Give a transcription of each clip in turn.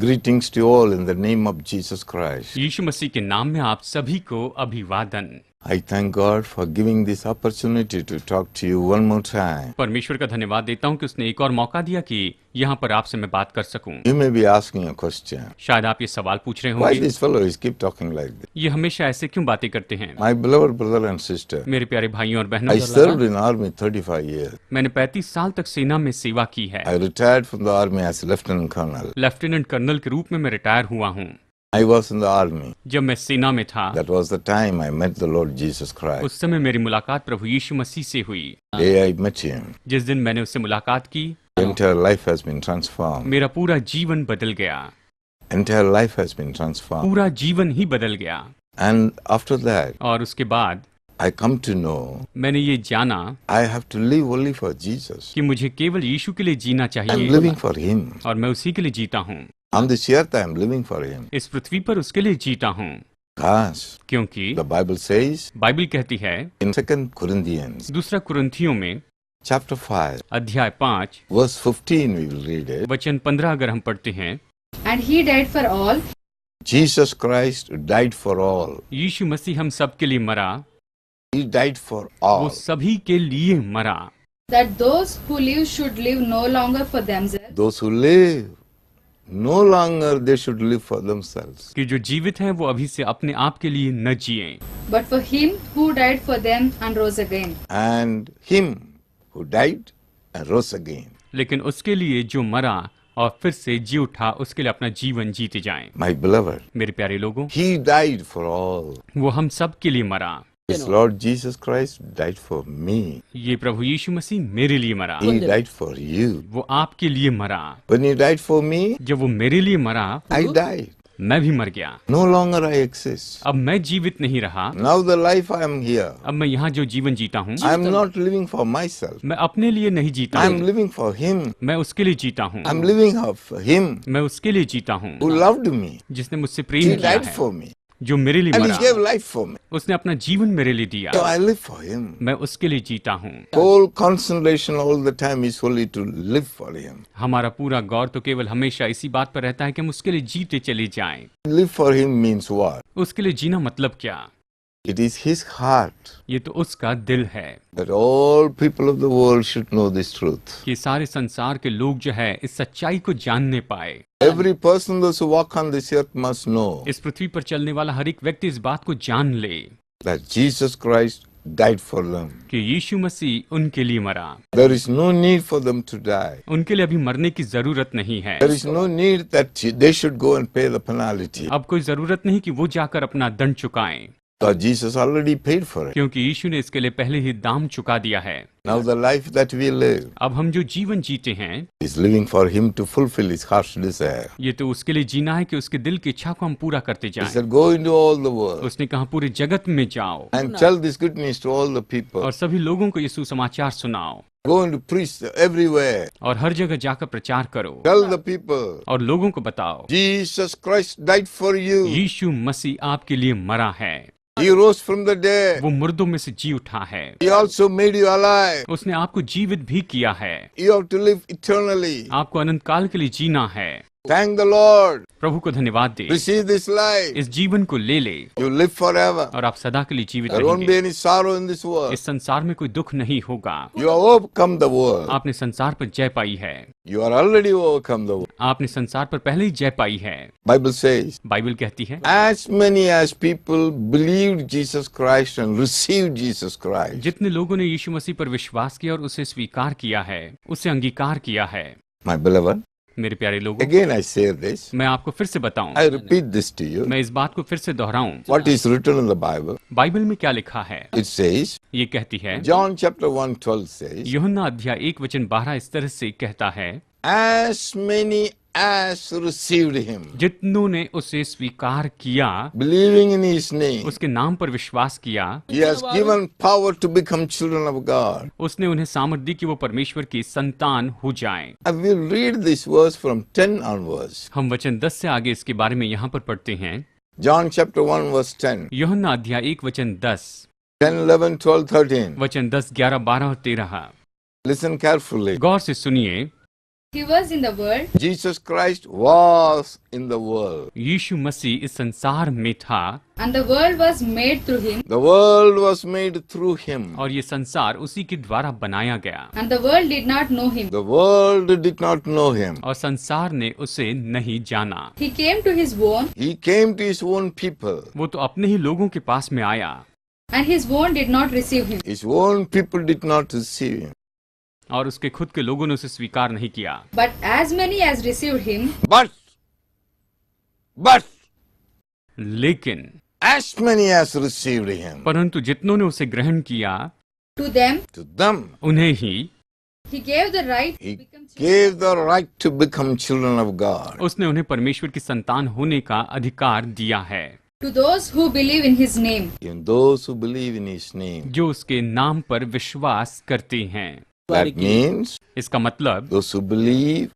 Greetings to all in the name of Jesus Christ. यीशु मसीह के नाम में आप सभी को अभिवादन। I thank God for giving this opportunity to talk to you one more time. परमेश्वर का धन्यवाद देता हूँ कि उसने एक और मौका दिया कि यहाँ पर आपसे मैं बात कर सकूं। You may be asking a question. शायद आप ये सवाल पूछ रहे Why होंगे, these fellows keep talking like this? ये हमेशा ऐसे क्यों बातें करते हैं? My beloved brother and sister, मेरे प्यारे भाइयों और बहनों, I served in army 35 years. मैंने 35 साल तक सेना में सेवा की है। I retired from the army as lieutenant colonel. Lieutenant colonel के रूप में मैं रिटायर हुआ हूँ। I was in the army. जब मैं सेना में था, That was the time I met the Lord Jesus Christ. उस समय मेरी मुलाकात प्रभु यीशु मसीह से हुई। Day I met him, जिस दिन मैंने उससे मुलाकात की, the entire life has been transformed. मेरा पूरा जीवन बदल गया। Entire life has been transformed. पूरा जीवन ही बदल गया। And after that, और उसके बाद I come to know मैंने ये जाना I have to live only for Jesus. कि मुझे केवल यीशु के लिए जीना I'm चाहिए living for him. और मैं उसी के लिए जीता हूँ। On this earth I am living for him. इस पृथ्वी पर उसके लिए जीता हूँ, Because क्योंकि the Bible says बाइबल कहती है in 2 Corinthians दूसरा कुरिन्थियों में chapter 5 अध्याय 5 verse 15 we will read it. वचन 15 अगर हम पढ़ते हैं, And he died for all, Jesus Christ died for all. यीशु मसीह हम सब के लिए मरा, He died for वो all. सभी के लिए मरा, that those who live should live no longer for themselves, Those who live, no longer they should live for themselves. कि जो जीवित हैं वो अभी से अपने आप के लिए न जिएं, but for him who died for them and rose again. And him who died and rose again. लेकिन उसके लिए जो मरा और फिर से जी उठा, उसके लिए अपना जीवन जीते जाएं। My beloved, मेरे प्यारे लोगों, he died for all. वो हम सब के लिए मरा। This Lord Jesus Christ died for me. ये प्रभु यीशु मसीह मेरे लिए मरा, He died for you. वो आपके लिए मरा। When he died for me, जब वो मेरे लिए मरा, I died. मैं भी मर गया। No longer I exist. अब मैं जीवित नहीं रहा। Now the life I am here, अब मैं यहाँ जो जीवन जीता हूँ, I am not living for myself. मैं अपने लिए नहीं जीता I am हूँ, living for him. मैं उसके लिए जीता हूँ। I am living for him मैं उसके लिए जीता हूँ who loved me. जिसने मुझसे He प्रेम किया died है, for me. जो मेरे लिए And he मरा, gave life for me. उसने अपना जीवन मेरे लिए दिया। So I live for him. मैं उसके लिए जीता हूँ। Whole concentration all the time is only to live for him. हमारा पूरा गौर तो केवल हमेशा इसी बात पर रहता है कि हम उसके लिए जीते चले जाएं। Live for him means what? उसके लिए जीना मतलब क्या? It is his heart ये तो उसका दिल है that all people of the world should know this truth. कि सारे संसार के लोग जो है इस सच्चाई को जानने पाए। Every person those who walk on this earth must know इस पृथ्वी पर चलने वाला हर एक व्यक्ति इस बात को जान ले that Jesus Christ died for them. कि यीशु मसीह उनके लिए मरा। There is no need for them to die. उनके लिए अभी मरने की जरूरत नहीं है। There is no need that they should go and pay the penalty. अब कोई जरूरत नहीं कि वो जाकर अपना दंड चुकाएं, Because Jesus already paid for it. क्योंकि यीशु ने इसके लिए पहले ही दाम चुका दिया है। Now the life that we live अब हम जो जीवन जीते हैं, is living for him to fulfill his heart's desire. ये तो उसके लिए जीना है कि उसके दिल की इच्छा को हम पूरा करते He जाएं। said, go into all the world उसने कहा पूरे जगत में जाओ and tell this good news to all the people. और सभी लोगों को ये सुसमाचार सुनाओ Go and preach everywhere. और हर जगह जाकर प्रचार करो Tell the people, और लोगों को बताओ Jesus Christ died for you. यीशु मसीह आपके लिए मरा है, He rose from the dead. वो मुर्दों में से जी उठा है, He also made you alive. उसने आपको जीवित भी किया है, You have to live eternally. आपको अनंत काल के लिए जीना है। Thank the Lord. प्रभु को धन्यवाद दे, Receive this life. इस जीवन को ले ले You live forever. और आप सदा के लिए जीवित There won't be रहेंगे। any sorrow in this world. इस संसार में कोई दुख नहीं होगा। You have overcome the world. आपने संसार पर जय पाई है, You are already overcome the world. आपने संसार पर पहले ही जय पाई है। Bible says, बाइबल कहती है as many as people believed Jesus Christ and received Jesus Christ, जितने लोगों ने यीशु मसीह पर विश्वास किया और उसे स्वीकार किया है, उसे अंगीकार किया है। my beloved, मेरे प्यारे लोगों, again I say this, मैं आपको फिर से बताऊं, I repeat this to you. मैं इस बात को फिर से दोहराऊं। What is written in the Bible? Bible में क्या लिखा है? It says, ये कहती है, John chapter 1:12 says, यूहन्ना अध्याय 1 वचन 12 इस तरह से कहता है, as many as received him, जितनों ने उसे स्वीकार किया, believing in his name, उसके नाम पर विश्वास किया, he has given power to become children of God. उसने उन्हें सामर्थ दी कि वो परमेश्वर की संतान हो जाएं। I will read this verse from 10 onwards. हम वचन 10 से आगे इसके बारे में यहाँ पर पढ़ते हैं। John chapter 1 verse 10, यूहन्ना अध्याय 1 वचन 10, 10, 11, 12, 13. वचन 10, 11, 12 और 13। Listen carefully. गौर से सुनिए। He was in the world, Jesus Christ was in the world. यीशु मसीह इस संसार में था and the world was made through him, The world was made through him. और ये संसार उसी के द्वारा बनाया गया, and the world did not know him. The world did not know him. और संसार ने उसे नहीं जाना। He came to his own, He came to his own people. वो तो अपने ही लोगों के पास में आया, and his own did not receive him. His own people did not receive him. और उसके खुद के लोगों ने उसे स्वीकार नहीं किया। But as many as received him, But लेकिन as many as received him, परंतु जितनों ने उसे ग्रहण किया, to them to them उन्हें ही he gave the right to he become children. gave the right to become children of God. उसने उन्हें परमेश्वर की संतान होने का अधिकार दिया है, To those who believe in his name. In those who believe in his name. जो उसके नाम पर विश्वास करते हैं। That means इसका मतलब those who believe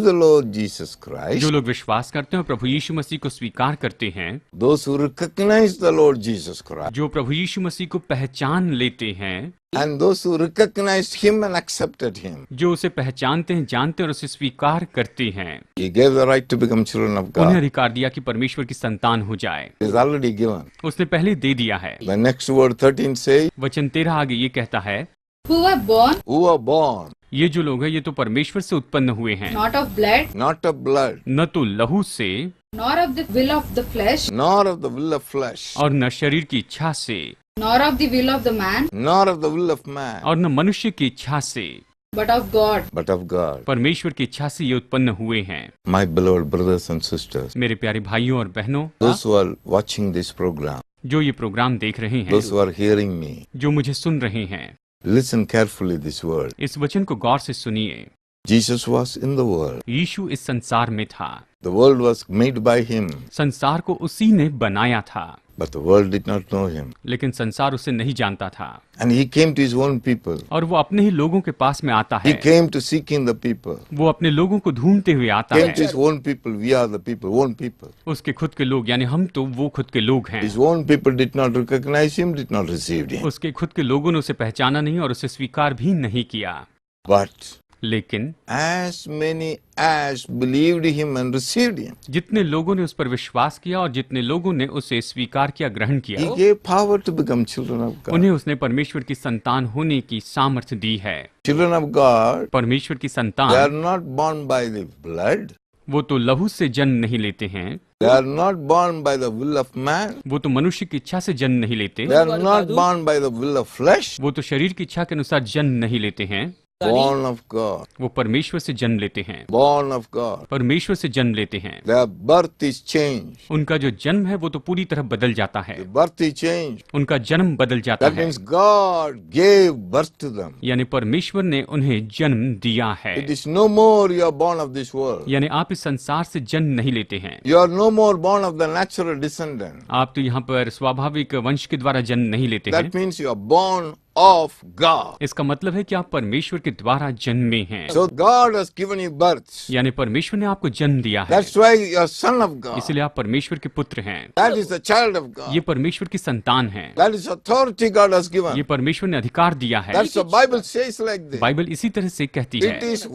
the Lord Jesus Christ, जो लोग विश्वास करते हैं और प्रभु यीशु मसीह को स्वीकार करते हैं, those who recognize the Lord Jesus Christ, जो प्रभु यीशु मसीह को पहचान लेते हैं, and those who recognized him and accepted him, जो उसे पहचानते हैं, जानते हैं और उसे स्वीकार करते हैं, he gave the right to become children of उन्हें God. अधिकार दिया कि परमेश्र की संतान हो जाए। It is already given. उसने पहले दे दिया है। The next word 13 says, वचन 13 आगे ये कहता है, Who were born who are born ये जो लोग हैं ये तो परमेश्वर से उत्पन्न हुए हैं, not of blood, not of blood, न तो लहू से nor of the will of the flesh, nor of the will of flesh, और न शरीर की इच्छा से, nor of the will of the man, nor of the will of man, और न मनुष्य की इच्छा से, but of God. but of God. परमेश्वर की इच्छा से ये उत्पन्न हुए हैं। My beloved brothers and sisters, मेरे प्यारे भाइयों और बहनों, those who are watching this program, जो ये प्रोग्राम देख रहे हैं, those who are hearing me, जो मुझे सुन रहे हैं, listen carefully this word. इस वचन को गौर से सुनिए। Jesus was in the world. यीशु इस संसार में था, The world was made by him, संसार को उसी ने बनाया था, but the world did not know him. लेकिन संसार उसे नहीं जानता था, And he came to his own people. और वो अपने ही लोगों के पास में आता He है। came to seek in the people. वो अपने लोगों को ढूंढते हुए आता Came to है। his own people. We are the people, own people. उसके खुद के लोग यानी हम तो वो खुद के लोग हैं। His own people did not recognize him, did not receive him. उसके खुद के लोगों ने उसे पहचाना नहीं और उसे स्वीकार भी नहीं किया, But लेकिन as many as believed him and received him, जितने लोगों ने उस पर विश्वास किया और जितने लोगों ने उसे स्वीकार किया, ग्रहण he किया, gave power to become children of God. उन्हें उसने परमेश्वर की संतान होने की सामर्थ्य दी है। Children of God, परमेश्वर की they are संतान not born by the blood. वो तो लहू से जन्म नहीं लेते हैं, They are not born by the will of man. वो तो मनुष्य की इच्छा से जन्म नहीं लेते, They are not born by the will of flesh. वो तो शरीर की इच्छा के अनुसार जन्म नहीं लेते हैं, Born of God. वो परमेश्वर से जन्म लेते हैं, Born of God. परमेश्वर से जन्म लेते हैं। Their birth is changed. उनका जो जन्म है वो तो पूरी तरह बदल जाता है, The birth is changed. उनका जन्म बदल जाता That है, means God gave birth to them. यानी परमेश्वर ने उन्हें जन्म दिया है। It is no more you are born of this world. यानी आप इस संसार से जन्म नहीं लेते हैं, You are no more born of the natural descendant. आप तो यहाँ पर स्वाभाविक वंश के द्वारा जन्म नहीं लेते हैं। That means you are born of God. इसका मतलब है कि आप परमेश्वर के द्वारा जन्मे हैं, So God has given you birth. यानी परमेश्वर ने आपको जन्म दिया है, That's why you are son of God. इसलिए आप परमेश्वर के पुत्र हैं। That is the child of God. ये परमेश्वर की संतान है, That is authority God has given. ये परमेश्वर ने अधिकार दिया है। That's the Bible says like this. Bible इसी तरह से कहती It है, is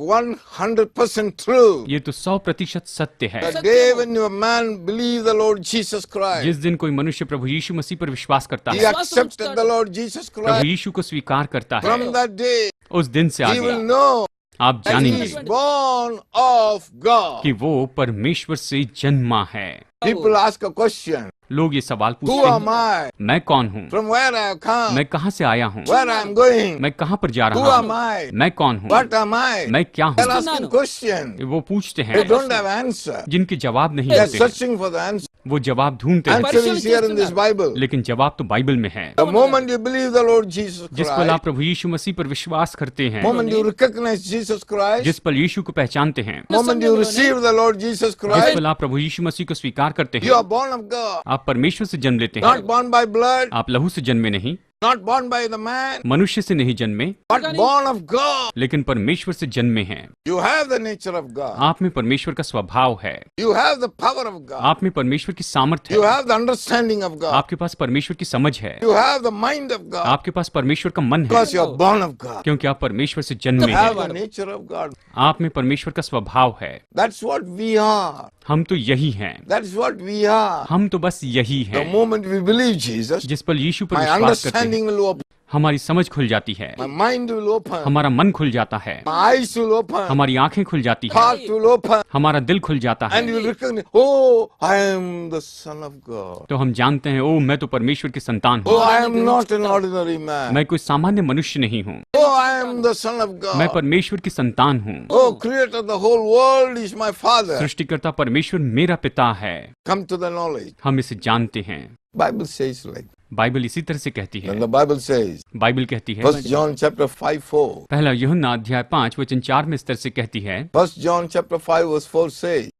100% true. ये तो 100% सत्य है। The day when your man believed the Lord Jesus जिस Christ, दिन कोई मनुष्य प्रभु यीशु मसीह पर विश्वास करता he है, accepted the Lord Jesus Prabhu Christ. यीशु को स्वीकार करता है, From that day, उस दिन से he आगे will know आप that he जानेंगे is born of God. कि वो परमेश्वर से जन्मा है। People ask a question. लोग ये सवाल Who पूछते am हैं, I? मैं कौन हूँ, From where I have come? मैं कहाँ से आया हूँ, Where I am going? मैं कहाँ पर जा Who रहा am हूँ, I? मैं कौन हूँ, What am I? मैं क्या They're हूँ। asking question. वो पूछते They हैं don't have answer. जिनके जवाब नहीं They are होते हैं, searching for the answer. वो जवाब ढूंढते हैं, Answer is here in this Bible. लेकिन जवाब तो बाइबल में है। The moment you believe the Lord Jesus जिस पल आप Christ, प्रभु यीशु मसीह पर विश्वास करते हैं, moment you recognize Jesus Christ, जिस पल यीशु को पहचानते हैं, moment you receive the Lord Jesus जिस Christ, पल आप प्रभु यीशु मसीह को स्वीकार करते you हैं, are born of God. आप परमेश्वर से जन्म लेते हैं, Not born by blood, आप लहू से जन्मे नहीं, not born by the man, मनुष्य से नहीं जन्मे, but born of God. लेकिन परमेश्वर से जन्मे हैं। You have the nature of God. आप में परमेश्वर का स्वभाव है, You have the power of God. आप में परमेश्वर की सामर्थ्य You है, have the understanding of God. आपके पास परमेश्वर की समझ है, You have the mind of God. आपके पास परमेश्वर का मन है, Because you are born of God. क्योंकि आप परमेश्वर से जन्मे You have हैं। the nature of God. आप में परमेश्वर का स्वभाव है। That's what we are. हम तो यही हैं, That's what we are. हम तो बस यही The हैं। moment we believe Jesus, जिस पल यीशु पर my विश्वास करते हैं, understanding will open. हमारी समझ खुल जाती है, My mind will open. हमारा मन खुल जाता है, My eyes will open. हमारी आंखें खुल जाती हैं, Heart will open. हमारा दिल खुल जाता है। And you will recognize, oh, I am the Son of God. तो हम जानते हैं, ओ मैं तो परमेश्वर की संतान Oh, हूँ, I am not an ordinary man. मैं कोई सामान्य मनुष्य नहीं हूँ, Oh, I am the Son of मैं God. परमेश्वर की संतान हूँ। Oh, Creator of the whole world is my Father. सृष्टिकर्ता परमेश्वर मेरा पिता है। Come to the knowledge. हम इसे जानते हैं। Bible says like. बाइबल इसी तरह से कहती है। And the Bible says, Bible कहती है, 1 John chapter 5:4. पहला यूहन्ना अध्याय 5 वचन 4 में इस तरह से कहती है। 1 John chapter 5 verse 4 says,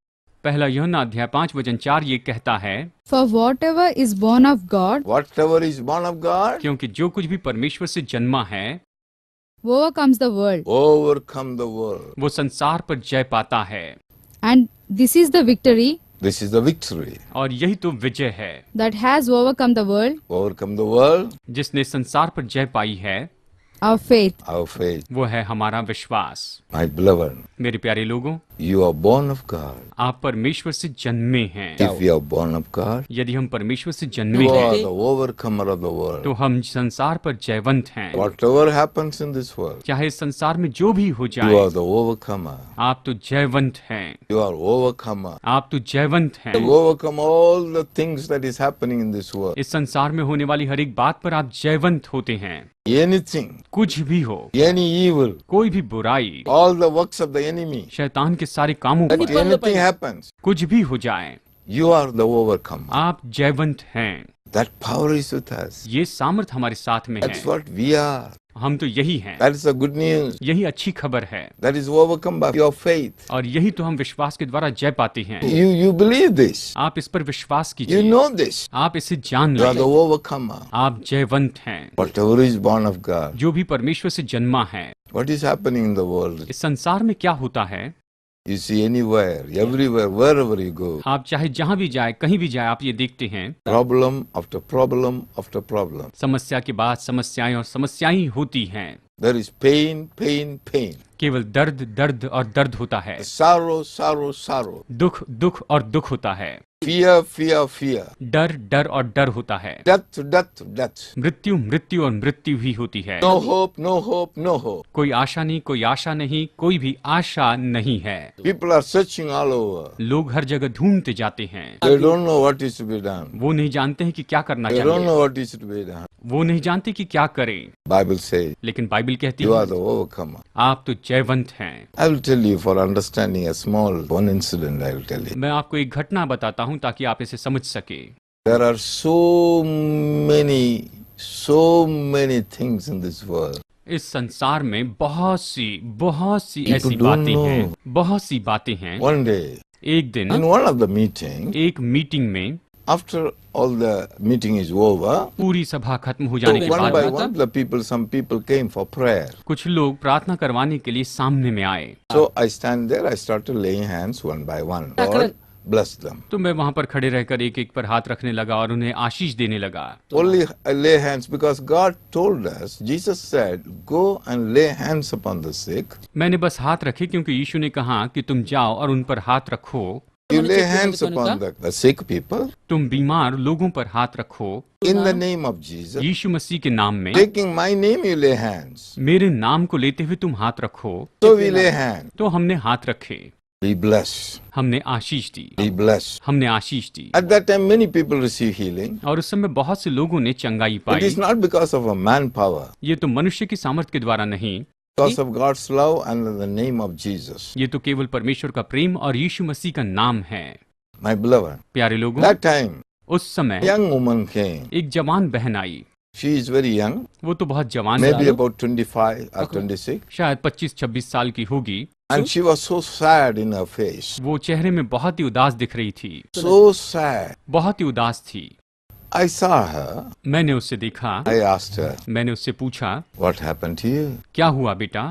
पहला यूहन्ना अध्याय 5 वचन 4 ये कहता है, For whatever is born of God whatever is born of God क्योंकि जो कुछ भी परमेश्वर से जन्मा है overcomes the world. overcome the world. वो संसार पर जय पाता है, And this is the victory This is the victory. और यही तो विजय है that has overcome the world, Overcome the world, जिसने संसार पर जय पाई है। our faith. our faith. वो है हमारा विश्वास। My beloved, मेरे प्यारे लोगों, you are born of God. आप परमेश्वर से जन्मे हैं। If you are born of God, यदि हम परमेश्वर से जन्मे you are हैं the overcomer of the world. तो हम संसार पर जयवंत हैं। Whatever happens in this world, चाहे इस संसार में जो भी हो you जाए, are the overcomer. आप तो जयवंत हैं, You are overcomer. आप तो जयवंत हैं। You overcome all the things that is happening in this world. इस संसार में होने वाली हर एक बात पर आप जयवंत होते हैं। Anything, कुछ भी हो, any evil, कोई भी बुराई, all the works of the enemy, शैतान के सारे कामों that पर, anything happens, कुछ भी हो जाए, you are the overcomer. आप जयवंत हैं। That power is with us. ये सामर्थ हमारे साथ में That's है। what we are. हम तो यही हैं। That is the good news. यही अच्छी खबर है, That is overcome by your faith. और यही तो हम विश्वास के द्वारा जय पाते हैं। You believe this. आप इस पर विश्वास You कीजिए, know this. आप इसे जान You are the लीजिए, overcomer. आप जयवंत हैं। Whatever is born of God. जो भी परमेश्वर से जन्मा है। What is happening in the world? इस संसार में क्या होता है, You see anywhere, everywhere, wherever you go. आप चाहे जहाँ भी जाए, कहीं भी जाए, आप ये देखते हैं, Problem after problem after problem. समस्या के बाद समस्याएं और समस्याएं ही होती हैं। There is pain, pain, pain. केवल दर्द, दर्द और दर्द होता है। Sorrow, sorrow, sorrow. दुख, दुख और दुख होता है। Fear, fear, fear. डर, डर और डर होता है। Death, death, death. मृत्यु, मृत्यु और मृत्यु ही होती है। No hope, no hope, no hope. कोई आशा नहीं, कोई आशा नहीं, कोई भी आशा नहीं है। People are searching all over. लोग हर जगह ढूंढते जाते हैं। They don't know what is to be done. वो नहीं जानते हैं कि क्या करना They don't चाहिए, know what is to be done. वो नहीं जानते कि क्या करें। Bible says, लेकिन बाइबल कहती you are है, the overcomer. आप तो जयवंत हैं। I will tell you for understanding a small one incident. I will tell you. मैं आपको एक घटना बताता हूँ ताकि आप इसे समझ सके। There are so many things in this world. इस संसार में बहुत सी People ऐसी don't बातें know. हैं, बहुत सी बातें हैं। One day, एक दिन in one of the meeting, एक मीटिंग में, after all the meeting is over, पूरी सभा खत्म हो so जाने के one by बाद one, some people came for prayer. कुछ लोग प्रार्थना करवाने के लिए सामने में आए। So I stand there, I started laying hands one by one. Lord, bless them. तो मैं वहां पर खड़े रहकर एक एक पर हाथ रखने लगा और उन्हें आशीष देने लगा। Only I lay hands because God told us, Jesus said, go and lay hands upon the sick. मैंने बस हाथ रखे क्योंकि यीशु ने कहा कि तुम जाओ और उन पर हाथ रखो। You lay hands upon the sick people तुम बीमार लोगों पर हाथ रखो in the name of Jesus. यीशु मसीह के नाम में। Taking my name, you lay hands. मेरे नाम को लेते हुए तुम हाथ रखो। So we lay hands. तो हमने हाथ रखे, Be bless. हमने आशीष दी, Be bless. हमने आशीष दी। At that time, many people receive healing. और उस समय बहुत से लोगों ने चंगाई It pi. is not because of a manpower, ये तो मनुष्य की सामर्थ्य के द्वारा नहीं, because of God's love and the name of Jesus. ये तो केवल परमेश्वर का प्रेम और यीशु मसीह का नाम है। My beloved, प्यारे लोगों, that time, उस समय young woman came. एक जवान बहन आई। She is very young, वो तो बहुत जवान maybe थी, about 25 or 26. शायद 25-26 साल की होगी। And she was so sad in her face. वो चेहरे में बहुत ही उदास दिख रही थी, So sad. बहुत ही उदास थी। I saw her. मैंने उससे देखा, I asked her, मैंने उससे पूछा, what happened to you? क्या हुआ बेटा,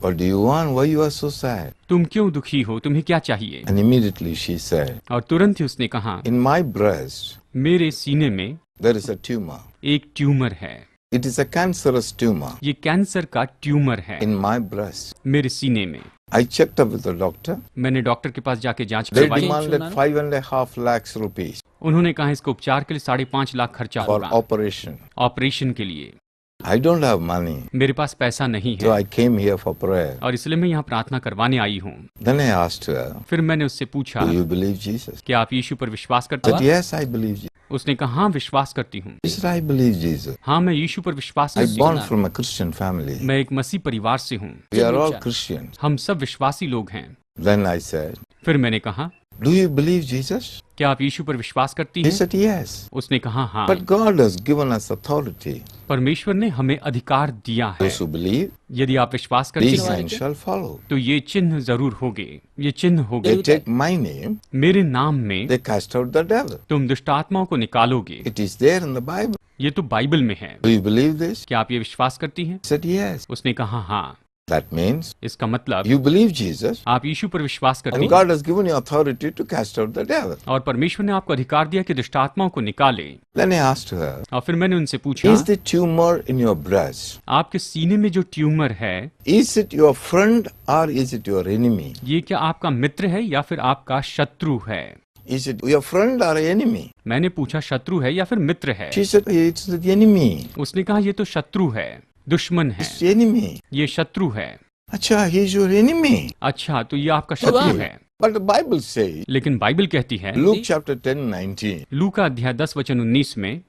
What do you want? Why you are so sad? तुम क्यों दुखी हो, तुम्हें क्या चाहिए? And immediately she said, और तुरंत ही उसने कहा, in my breast, मेरे सीने में there is a tumor. एक ट्यूमर है। It is a cancerous tumor ये कैंसर का ट्यूमर है in my breast. मेरे सीने में। I checked up with the doctor. मैंने डॉक्टर के पास जाके जांच They करवाई। demanded 5.5 lakhs rupees उन्होंने कहा इसको उपचार के लिए 5.5 लाख खर्चा for होगा, operation. ऑपरेशन के लिए। I don't have money, मेरे पास पैसा नहीं so है I came here for prayer. और इसलिए मैं यहाँ प्रार्थना करवाने आई हूँ। Then I asked her, फिर मैंने उससे पूछा, do you believe Jesus? क्या आप यीशु पर विश्वास करते Said, हो? yes, I believe Jesus. उसने कहा, हाँ विश्वास करती हूँ। She said, I believe Jesus. हाँ मैं यीशु पर विश्वास I करती born हूँ। from a Christian family. मैं एक मसीह परिवार से हूँ, We are all Christians. हम सब विश्वासी लोग हैं। Then I said, फिर मैंने कहा, do you believe Jesus? क्या आप यीशु पर विश्वास करती He हैं? said, yes. उसने कहा, हाँ। But God has given us authority. परमेश्वर ने हमें अधिकार दिया है। Those who believe, यदि आप विश्वास करते these हैं signs shall follow. तो ये चिन्ह जरूर होंगे, ये चिन्ह होंगे। They take my name, मेरे नाम में they cast out the devil. तुम दुष्ट आत्माओं को निकालोगे। It is there in the Bible. ये तो बाइबल में है। Do you believe this? क्या आप ये विश्वास करती हैं? He said, yes. उसने कहा, हाँ। That means इसका मतलब you believe Jesus, आप यीशु पर विश्वास करती and हैं God has given you authority to cast out the devil. और परमेश्वर ने आपको अधिकार दिया कि दुष्ट आत्माओं को निकाले। Then I asked her, और फिर मैंने उनसे पूछा, is the tumor in your breast, आपके सीने में जो ट्यूमर है, is it your friend or is it your enemy? ये क्या आपका मित्र है या फिर आपका शत्रु है? Is it your friend or enemy? मैंने पूछा, शत्रु है या फिर मित्र है? She said, it's the enemy. उसने कहा, ये तो शत्रु है, दुश्मन है, It's the enemy. ये शत्रु है। Acha, he is your enemy. अच्छा, तो ये आपका शत्रु है। But the Bible says, लेकिन बाइबल कहती है, Luke chapter 10:19, लूका अध्याय 10:19 में,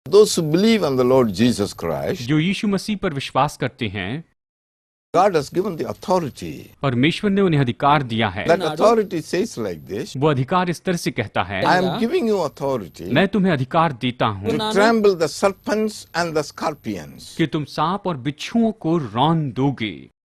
those who believe on the Lord Jesus Christ, जो यीशु मसीह पर विश्वास करते हैं, God has given the authority. परमेश्वर ने उन्हें अधिकार दिया है। That authority says like this, वो अधिकार इस तरह से कहता है, I am giving you authority मैं तुम्हें अधिकार देता हूँ to trample the serpents and the scorpions. कि तुम सांप और बिच्छुओं को रौंद दोगे।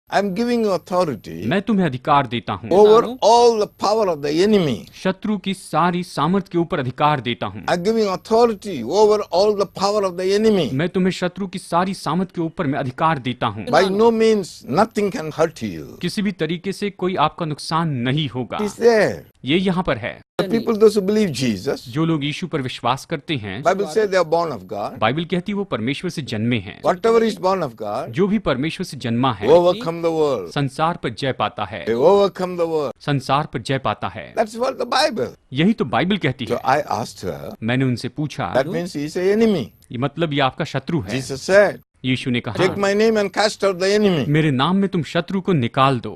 I am giving you authority मैं तुम्हें अधिकार देता हूँ over all the power of the enemy. शत्रु की सारी सामर्थ के ऊपर अधिकार देता हूँ। I am giving authority over all the power of the enemy. मैं तुम्हें शत्रु की सारी सामर्थ के ऊपर मैं अधिकार देता हूँ। By no means nothing can hurt you. किसी भी तरीके से कोई आपका नुकसान नहीं होगा। It is there. ये यहाँ पर है। The people, those who believe Jesus, जो लोग यीशु पर विश्वास करते हैं, Bible says they are born of God. Bible कहती है वो परमेश्वर से जन्मे हैं। Whatever is born of God, जो भी परमेश्वर से जन्मा है overcome the world. संसार पर जय पाता है। They overcome the world. संसार पर जय पाता है। That's what the Bible. यही तो बाइबल कहती So है। I asked her, मैंने उनसे पूछा, that means he is an enemy. ये मतलब ये आपका शत्रु है? Jesus said, यीशु ने कहा, take my name and cast out the enemy. मेरे नाम में तुम शत्रु को निकाल दो,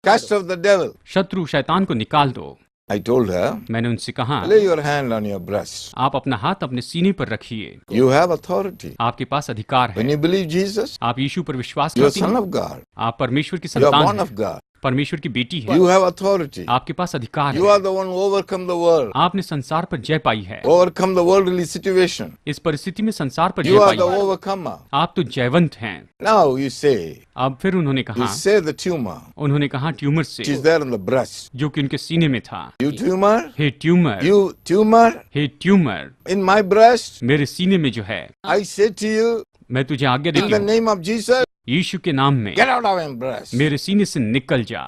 Cast out the devil. शत्रु शैतान को निकाल दो। I told her, मैंने उनसे कहा, lay your hand on your breast. आप अपना हाथ अपने सीने पर रखिए, You have authority. आपके पास अधिकार When है। you believe Jesus, आप यीशु पर विश्वास you are करती son हैं, of God. आप परमेश्वर की You are संतान born हैं, of God. परमेश्वर की बेटी है, You have authority. आपके पास अधिकार You है, are the one who overcome the world. आपने संसार पर जय पाई है, Overcome the worldly situation. इस परिस्थिति में संसार पर You जय are पाई the है, overcomer. आप तो जयवंत हैं। Now you say, अब फिर उन्होंने you कहा, say the tumor, उन्होंने कहा ट्यूमर which से, is there in the breast. जो कि उनके सीने में था। You tumor, hey tumour, you tumor hey tumour, in my breast. मेरे सीने में जो है, I say to you, मैं तुझे आज्ञा in देती the हूँ, name of Jesus, यीशु के नाम में get out of my breast. मेरे सीने से निकल जा।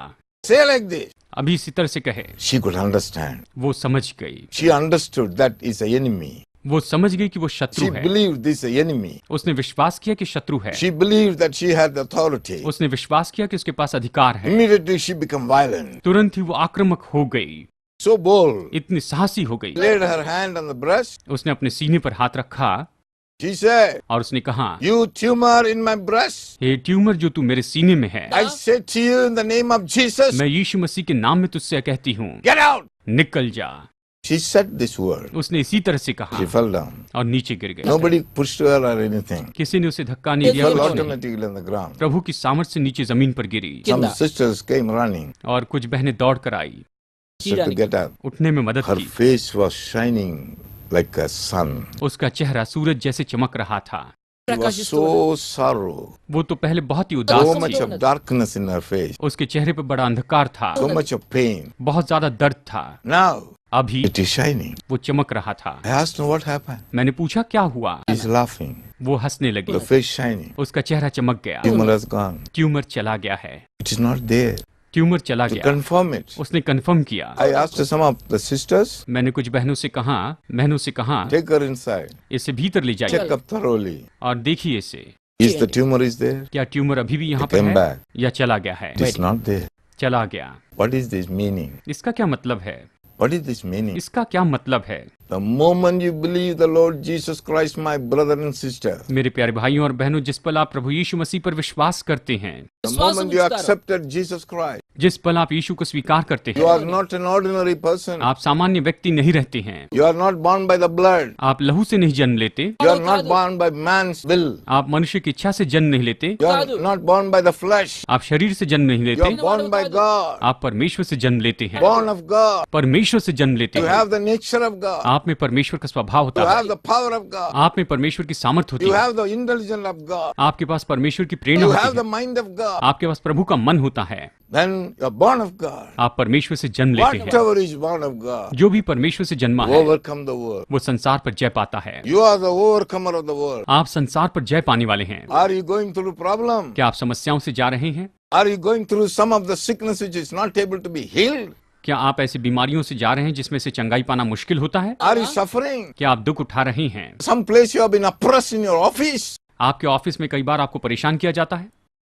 Say like this. अभी इसी तरह से कहे। She could understand. वो समझ गई, She understood that is an enemy. वो समझ गई कि वो शत्रु She है। believed this is an enemy. उसने विश्वास किया कि शत्रु है। She believed that she had the authority. उसने विश्वास किया कि उसके पास अधिकार है। Immediately she became violent. तुरंत ही वो आक्रामक हो गई, So bold. इतनी साहसी हो गई। Laid her hand on the breast. उसने अपने सीने पर हाथ रखा She said, और उसने कहा, you tumor in my breast. Hey tumour जो तू मेरे सीने में है, I say to you in the name of Jesus, मैं यीशु मसीह के नाम में तुझसे कहती हूँ, get out. निकल जा। She said this word. उसने इसी तरह से कहा She fell down. और नीचे गिर गई। Nobody pushed her or anything. किसी ने उसे धक्का नहीं She दिया, fell कुछ नहीं। automatically on the ground. प्रभु की सामर्थ से नीचे जमीन पर गिरी Some sisters came running और कुछ बहनें दौड़ कर आई, so to get up. उठने में मदद Her की। face was shining like a sun. उसका चेहरा सूरज जैसे चमक रहा था। She was ప్రకాశిస్తూ so ఉన్నది. sorrow, वो तो पहले बहुत ही उदास so थी। much of darkness in her face, उसके चेहरे पे बड़ा अंधकार था, so much of pain. बहुत ज्यादा दर्द था। Now अभी it is shining. वो चमक रहा था। I asked her what happened. मैंने पूछा क्या हुआ? She's laughing, वो हंसने लगी, the face shining. उसका चेहरा चमक गया। Tumor has gone. ट्यूमर चला गया है। It is not there. Tumour चला To गया। confirm it, उसने कंफर्म किया। I asked some of the sisters, मैंने कुछ बहनों से कहा take her inside, इसे भीतर ले जाइए check up thoroughly. और देखिए इसे, Is the tumor is there? क्या ट्यूमर अभी भी यहाँ It पर came है back. या चला गया है? It is not there. चला गया। What is this meaning? इसका क्या मतलब है? What is this meaning? इसका क्या मतलब है? The moment you believe the Lord Jesus Christ, my brother and sister, मेरे प्यारे भाइयों और बहनों, जिस पल आप प्रभु यीशु मसीह पर विश्वास करते हैं, the विश्वास moment you ఉంచుతారు. accepted Jesus Christ, जिस पल आप यीशु को स्वीकार करते you हैं, are not an ordinary person. आप सामान्य व्यक्ति नहीं रहते हैं। You are not born by the blood. आप लहू से नहीं जन्म लेते, You are not born by man's will. आप मनुष्य की इच्छा से जन्म नहीं लेते, You are not born by the flesh. आप शरीर से जन्म नहीं You लेते, are born by God. आप परमेश्वर से जन्म लेते हैं, Born of God. परमेश्वर से जन्म लेते You हैं। have the nature of God. आप में परमेश्वर का स्वभाव You होता have है, the power of God. आप में परमेश्वर की सामर्थ होती You है, have the intelligence of God. आपके पास परमेश्वर की प्रेरणा You have होती the है, mind of God. आपके पास प्रभु का मन होता है। Then you are born of God. आप परमेश्वर से जन्म लेते हैं। Whatever is born of God, जो भी परमेश्वर से जन्मा है overcome the world. वो संसार पर जय पाता है। You are the overcomer of the world. आप संसार पर जय पाने वाले हैं। Are you going through problem? क्या आप समस्याओं से जा रहे हैं? Are you going through some of the sickness which is not able to be healed? क्या आप ऐसी बीमारियों से जा रहे हैं जिसमें से चंगाई पाना मुश्किल होता है? Are you suffering? क्या आप दुख उठा रहे हैं? Some place you have been oppressed in your office. आपके ऑफिस में कई बार आपको परेशान किया जाता है।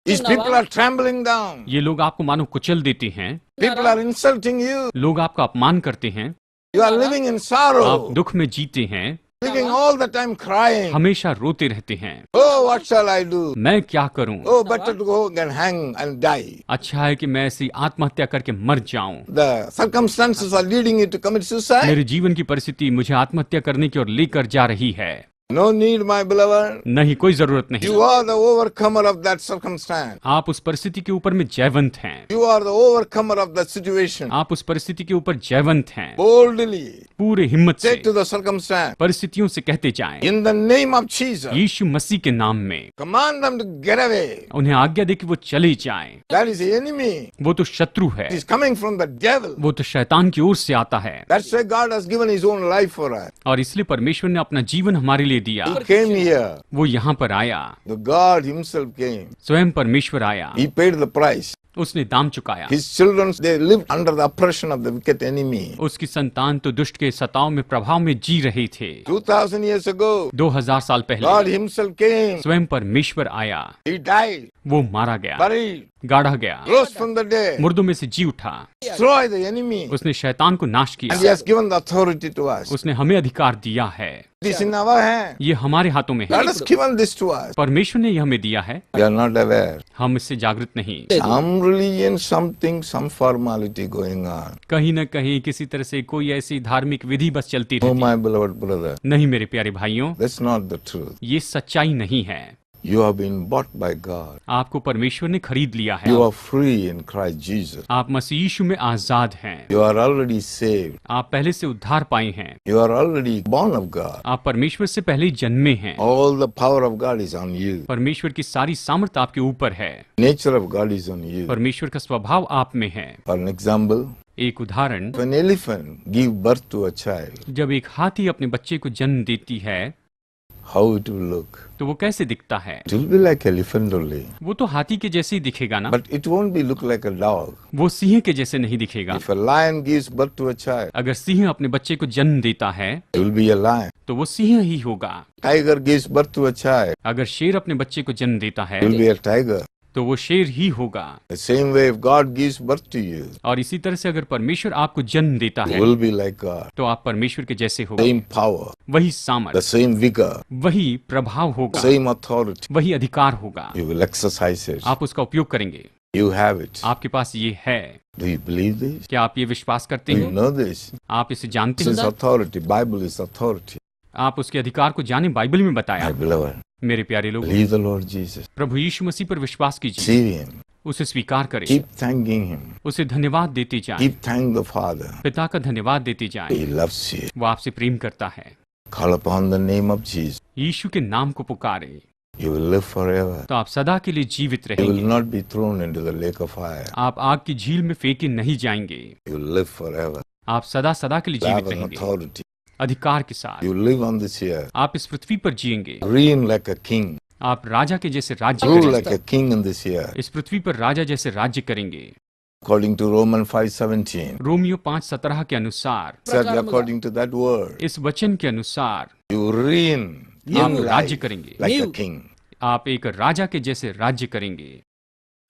These people are trembling down. ये लोग आपको मानो कुचल देते हैं, People are insulting you. लोग आपका अपमान करते हैं, You are living in आप sorrow. दुख में जीते हैं, Living all the time crying. हमेशा रोते रहते हैं। Oh, what shall I do? मैं क्या करूं? Oh, better to go and hang and die. अच्छा है कि मैं ऐसी आत्महत्या करके मर जाऊं। The circumstances are leading you to commit suicide. मेरे जीवन की परिस्थिति मुझे आत्महत्या करने की ओर लेकर जा रही है। No need, my beloved. नहीं, कोई जरूरत नहीं। You are the overcomer of that circumstance. आप उस परिस्थिति के ऊपर में जयवंत हैं। You are the overcomer of that situation. आप उस परिस्थिति के ऊपर जयवंत हैं। Boldly पूरे हिम्मत say से to the circumstance, परिस्थितियों से कहते जाएं, in the name of Jesus, यीशु मसीह के नाम में command them to get away. उन्हें आज्ञा दे कि वो चले जाएं। That is the enemy. वो तो शत्रु है, It is coming from the devil. वो तो शैतान की ओर से आता है। That's why God has given His own life for us. और इसलिए परमेश्वर ने अपना जीवन हमारे लिए दिया। He came here. वो यहाँ पर आया, The God Himself came. स्वयं परमेश्वर आया, He paid the price. उसने दाम चुकाया। His children, they lived under the oppression of the wicked enemy. उसकी संतान तो दुष्ट के सताव में प्रभाव में जी रहे थे। 2000 years ago, 2000 साल God पहले Himself came. स्वयं परमेश्वर आया, He died, वो मारा गया, buried, गाड़ा गया, rose from the dead, मुर्दों में से जी उठा, destroy the enemy. उसने शैतान को नाश And He किया, has given the authority to us. उसने हमें अधिकार दिया है। It is in our hand. ये हमारे हाथों में है। God has given this to us. परमेश्वर ने यह हमें दिया है, We are not aware. हम इससे जागृत नहीं। Some religion, something, some formality going on. कहीं न कहीं किसी तरह से कोई ऐसी धार्मिक विधि बस चलती Oh, रहती my beloved brother, है। नहीं मेरे प्यारे भाइयों, that's not the truth. ये सच्चाई नहीं है। You have been bought by God. आपको परमेश्वर ने खरीद लिया है। You are free in Christ Jesus. आप मसीह यीशु में आजाद हैं। You are already saved. आप पहले से उद्धार पाए हैं। You are already born of God. आप परमेश्वर से पहले ही जन्मे हैं। All the power of God is on you. परमेश्वर की सारी सामर्थ आपके ऊपर है। Nature of God is on you. परमेश्वर का स्वभाव आप में है। For an example, एक उदाहरण, if an elephant give birth to a child, जब एक हाथी अपने बच्चे को जन्म देती है how it will look? तो वो कैसे दिखता है? It will be like elephant only. वो तो हाथी के जैसे ही दिखेगा ना, But it won't be look like a dog. वो सिंह के जैसे नहीं दिखेगा। If a lion gives birth to a child, अगर सिंह अपने बच्चे को जन्म देता है it will be a lion. तो वो सिंह ही होगा। Tiger gives birth to a child, अगर शेर अपने बच्चे को जन्म देता है it will be a tiger. तो वो शेर ही होगा। The same way, if God gives birth to you, और इसी तरह से अगर परमेश्वर आपको जन्म देता you है will be like God. तो आप परमेश्वर के जैसे होगा। Same power, वही the सामर्थ, same vigor, वही प्रभाव होगा, same authority. वही अधिकार होगा। You will exercise it. आप उसका उपयोग करेंगे। You have it. आपके पास ये है। Do you believe this? क्या आप ये विश्वास करते Do you हैं? know this? आप इसे जानते This is हैं? authority. Bible is authority. आप उसके अधिकार को जाने, बाइबल में बताया। My beloved, मेरे प्यारे लोग, believe the Lord Jesus. प्रभु यीशु मसीह पर विश्वास कीजिए, Receive Him. उसे स्वीकार करें, Keep thanking Him. उसे धन्यवाद देते जाएं, Keep thanking the Father. पिता का धन्यवाद देते जाएं। He loves you. वो आपसे प्रेम करता है। Call upon the name of Jesus. यीशु के नाम को पुकारे। You will live forever. तो आप सदा के लिए जीवित You will रहेंगे। not be thrown into the lake of fire. आप आग की झील में फेंके नहीं जाएंगे। You will live forever. आप सदा सदा के लिए You have जीवित an रहेंगे, authority. अधिकार के साथ। You live on this earth. आप इस पृथ्वी पर जिएंगे, Reign like a king. आप राजा के जैसे राज्य Rule करेंगे, like a king in this earth. इस पृथ्वी पर राजा जैसे राज्य करेंगे। According to Romans 5:17. रोमियो 5:17 के अनुसार, Said according to that word. इस वचन के अनुसार You reign आप in राज्य life करेंगे, like a New. king. आप एक राजा के जैसे राज्य करेंगे।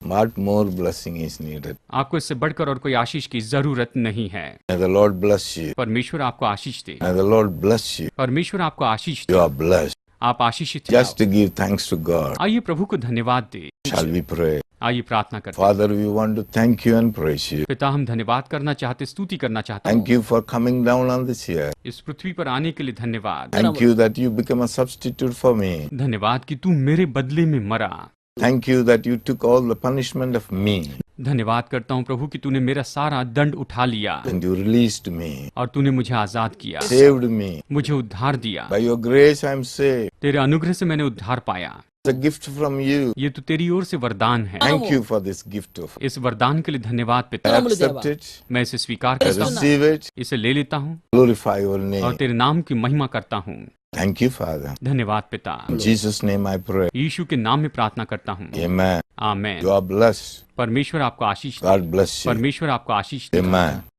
What more blessing is needed? आपको इससे बढ़कर और कोई आशीष की जरूरत नहीं है। May the Lord bless you. परमेश्वर आपको आशीष दे, May the Lord bless you. परमेश्वर आपको आशीष You दे, are blessed. आप आशीषित हैं। Just to give thanks to God. आइए प्रभु को धन्यवाद दे। Shall we pray? आइए प्रार्थना करते हैं। Father, we want to thank you and praise you. पिता, हम धन्यवाद करना चाहते, स्तुति करना चाहते Thank हैं। you for coming down on this earth. इस पृथ्वी पर आने के लिए धन्यवाद। Thank you that you become a substitute for me. धन्यवाद कि तू मेरे बदले में मरा। Thank you that you took all the punishment of me धन्यवाद करता हूँ प्रभु कि तूने मेरा सारा दंड उठा लिया and you released me, और तूने मुझे आजाद किया, saved me. मुझे उद्धार दिया। By your grace I am saved. तेरे अनुग्रह से मैंने उद्धार पाया। It's a gift from you. ये तो तेरी ओर से वरदान है। Thank you for this gift of. इस वरदान के लिए धन्यवाद I पिता। accept it. मैं इसे स्वीकार I करता हूँ, receive it. इसे ले लेता हूँ Glorify your और name. तेरे नाम की महिमा करता हूँ। Thank you, Father. धन्यवाद पिता। In Jesus' name I pray. यीशु के नाम में प्रार्थना करता हूँ, Amen. Amen. You are blessed. परमेश्वर आपको आशीष दे, God bless you. परमेश्वर आपको आशीष दे। Amen.